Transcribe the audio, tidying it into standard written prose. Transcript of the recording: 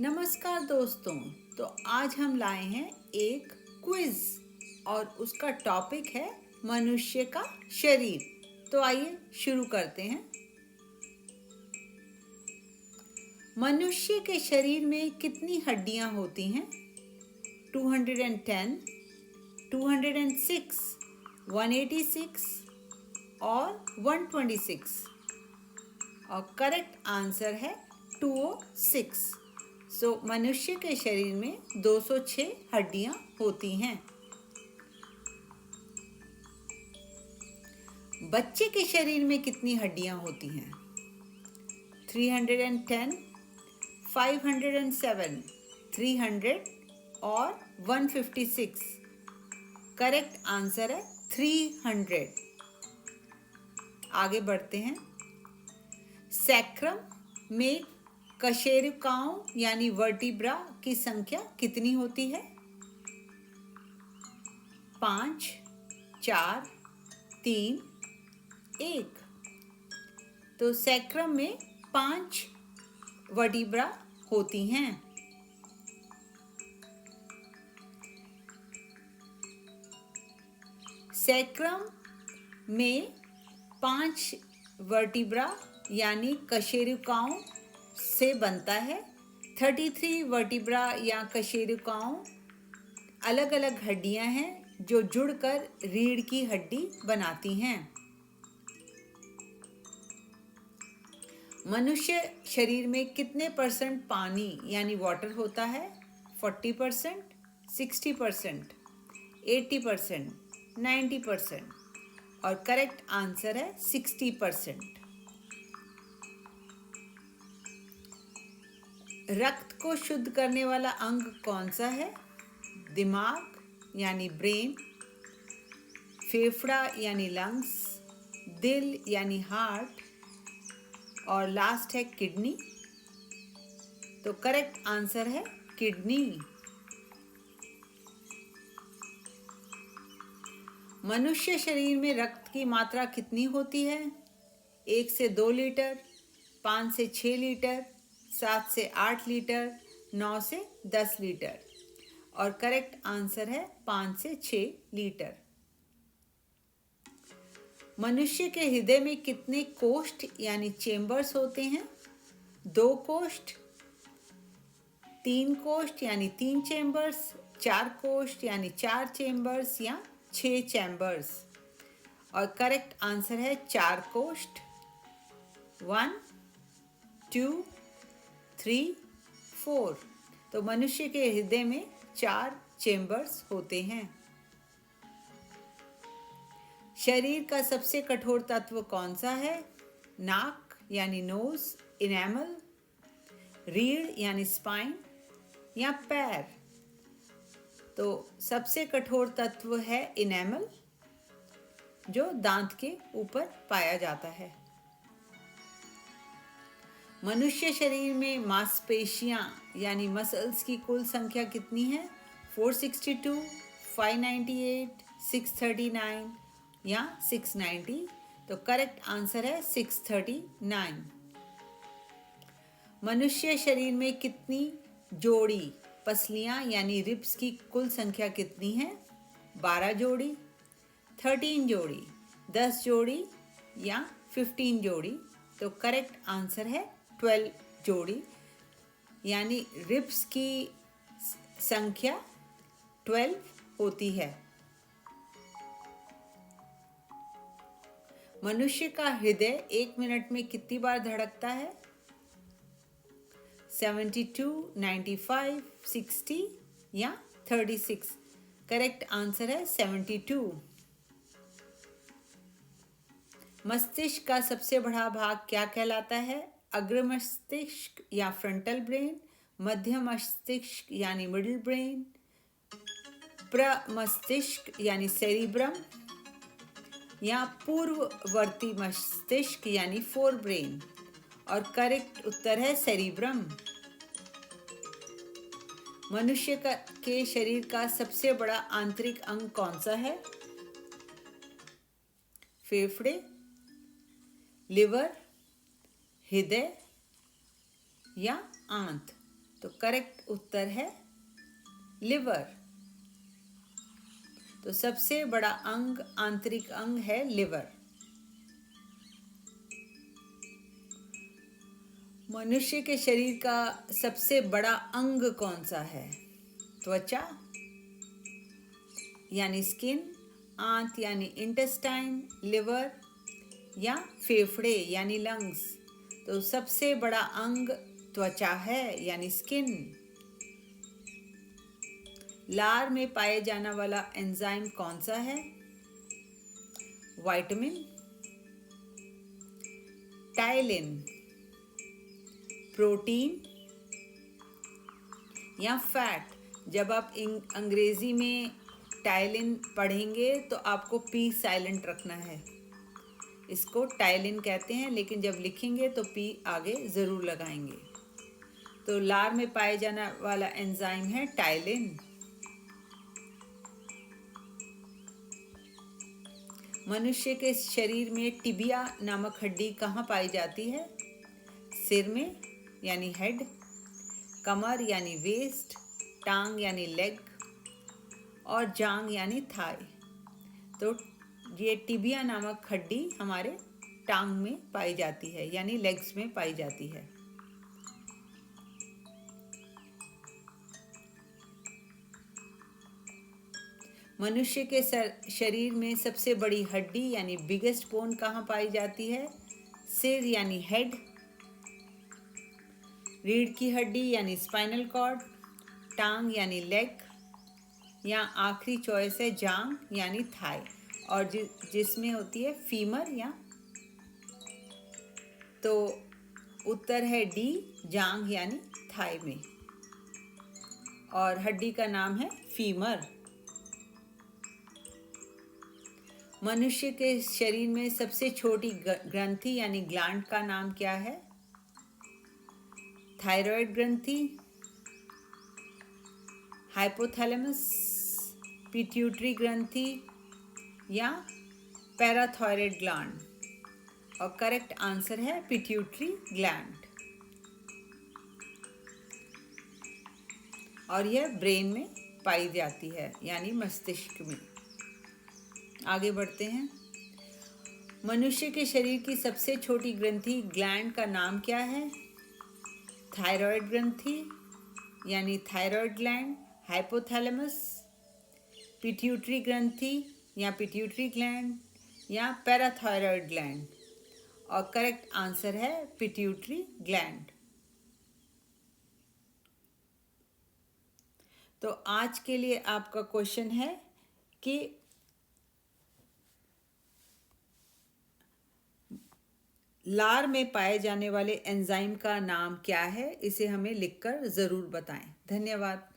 नमस्कार दोस्तों। तो आज हम लाए हैं एक क्विज और उसका टॉपिक है मनुष्य का शरीर। तो आइए शुरू करते हैं। मनुष्य के शरीर में कितनी हड्डियां होती हैं? 210, 206, 186 और 126। और करेक्ट आंसर है 206। मनुष्य के शरीर में 206 हड्डियां होती हैं। बच्चे के शरीर में कितनी हड्डियां होती हैं? 310, 507, 300 और 156। करेक्ट आंसर है 300। आगे बढ़ते हैं। सैक्रम में कशेरुकाओं यानी वर्टिब्रा की संख्या कितनी होती है? 5, 4, 3, 1। तो सैक्रम में 5 वर्टिब्रा होती हैं। सैक्रम में 5 वर्टिब्रा यानी कशेरुकाओं से बनता है। 33 वर्टिब्रा या कशेरुकाओं अलग अलग हड्डियां हैं जो जुड़कर रीढ़ की हड्डी बनाती हैं। मनुष्य शरीर में कितने % पानी यानी वाटर होता है? 40%, 60%, 80%, 90%। और करेक्ट आंसर है 60%। रक्त को शुद्ध करने वाला अंग कौन सा है? दिमाग यानी ब्रेन, फेफड़ा यानी लंग्स, दिल यानी हार्ट और लास्ट है किडनी। तो करेक्ट आंसर है किडनी। मनुष्य शरीर में रक्त की मात्रा कितनी होती है? 1 से 2 लीटर, 5 से 6 लीटर, 7 से 8 लीटर, 9 से 10 लीटर। और करेक्ट आंसर है 5 से 6 लीटर। मनुष्य के हृदय में कितने कोष्ठ यानी चेम्बर्स होते हैं? 2 कोष्ठ, 3 कोष्ठ यानी 3 चेम्बर्स, 4 कोष्ठ यानी 4 चेम्बर्स या 6 चैम्बर्स। और करेक्ट आंसर है 4 कोष्ठ। 1, 2, 3, 4। तो मनुष्य के हृदय में 4 चेम्बर्स होते हैं। शरीर का सबसे कठोर तत्व कौन सा है? नाक यानी नोज, इनेमल, रीढ़ यानी स्पाइन या पैर? तो सबसे कठोर तत्व है इनेमल, जो दांत के ऊपर पाया जाता है। मनुष्य शरीर में मांसपेशियां यानी मसल्स की कुल संख्या कितनी है? 462, 598, 639 या 690। तो करेक्ट आंसर है 639। मनुष्य शरीर में कितनी जोड़ी पसलियां यानी रिब्स की कुल संख्या कितनी है? 12 जोड़ी, 13 जोड़ी, 10 जोड़ी या 15 जोड़ी? तो करेक्ट आंसर है 12 जोड़ी यानी रिब्स की संख्या 12 होती है। मनुष्य का हृदय 1 मिनट में कितनी बार धड़कता है? 72, 95, 60 या 36? करेक्ट आंसर है 72। मस्तिष्क का सबसे बड़ा भाग क्या कहलाता है? अग्र मस्तिष्क या फ्रंटल ब्रेन, मध्य मस्तिष्क यानी मिडिल ब्रेन, प्रमस्तिष्क यानी सेरिब्रम या पूर्ववर्ती मस्तिष्क यानी फोर ब्रेन? और करेक्ट उत्तर है सेरिब्रम। मनुष्य के शरीर का सबसे बड़ा आंतरिक अंग कौन सा है? फेफड़े, लिवर, हृदय या आंत? तो करेक्ट उत्तर है लिवर। तो सबसे बड़ा अंग, आंतरिक अंग है लिवर। मनुष्य के शरीर का सबसे बड़ा अंग कौन सा है? त्वचा यानी स्किन, आंत यानी इंटेस्टाइन, लिवर या फेफड़े यानी लंग्स। तो सबसे बड़ा अंग त्वचा है यानी स्किन। लार में पाए जाने वाला एंजाइम कौन सा है? विटामिन, टाइलिन, प्रोटीन या फैट। जब आप अंग्रेजी में टाइलिन पढ़ेंगे तो आपको पी साइलेंट रखना है। इसको टाइलिन कहते हैं, लेकिन जब लिखेंगे तो पी आगे ज़रूर लगाएंगे। तो लार में पाए जाने वाला एंजाइम है टाइलिन। मनुष्य के शरीर में टिबिया नामक हड्डी कहाँ पाई जाती है? सिर में यानी हेड, कमर यानी वेस्ट, टांग यानी लेग और जांग यानी थाई। तो ये टिबिया नामक हड्डी हमारे टांग में पाई जाती है यानी लेग्स में पाई जाती है। मनुष्य के शरीर में सबसे बड़ी हड्डी यानी बिगेस्ट बोन कहाँ पाई जाती है? सिर यानी हेड, रीढ़ की हड्डी यानी स्पाइनल कॉर्ड, टांग यानी लेग या आखिरी चॉइस है जांग यानी थाई, और जिसमें होती है फीमर या। तो उत्तर है डी, जांग यानी थाई में, और हड्डी का नाम है फीमर। मनुष्य के शरीर में सबसे छोटी ग्रंथि यानी ग्लैंड का नाम क्या है? थायराइड ग्रंथि, हाइपोथैलेमस, पिट्यूटरी ग्रंथि या पैराथायराइड ग्लैंड, और करेक्ट आंसर है पिट्यूटरी ग्लैंड, और यह ब्रेन में पाई जाती है यानी मस्तिष्क में। आगे बढ़ते हैं। मनुष्य के शरीर की सबसे छोटी ग्रंथि ग्लैंड का नाम क्या है? थायराइड ग्रंथि यानी थायराइड ग्लैंड, हाइपोथैलेमस, पिट्यूटरी ग्रंथि या पिट्यूटरी ग्लैंड या पैराथायराइड ग्लैंड, और करेक्ट आंसर है पिट्यूटरी ग्लैंड। तो आज के लिए आपका क्वेश्चन है कि लार में पाए जाने वाले एंजाइम का नाम क्या है? इसे हमें लिखकर ज़रूर बताएं। धन्यवाद।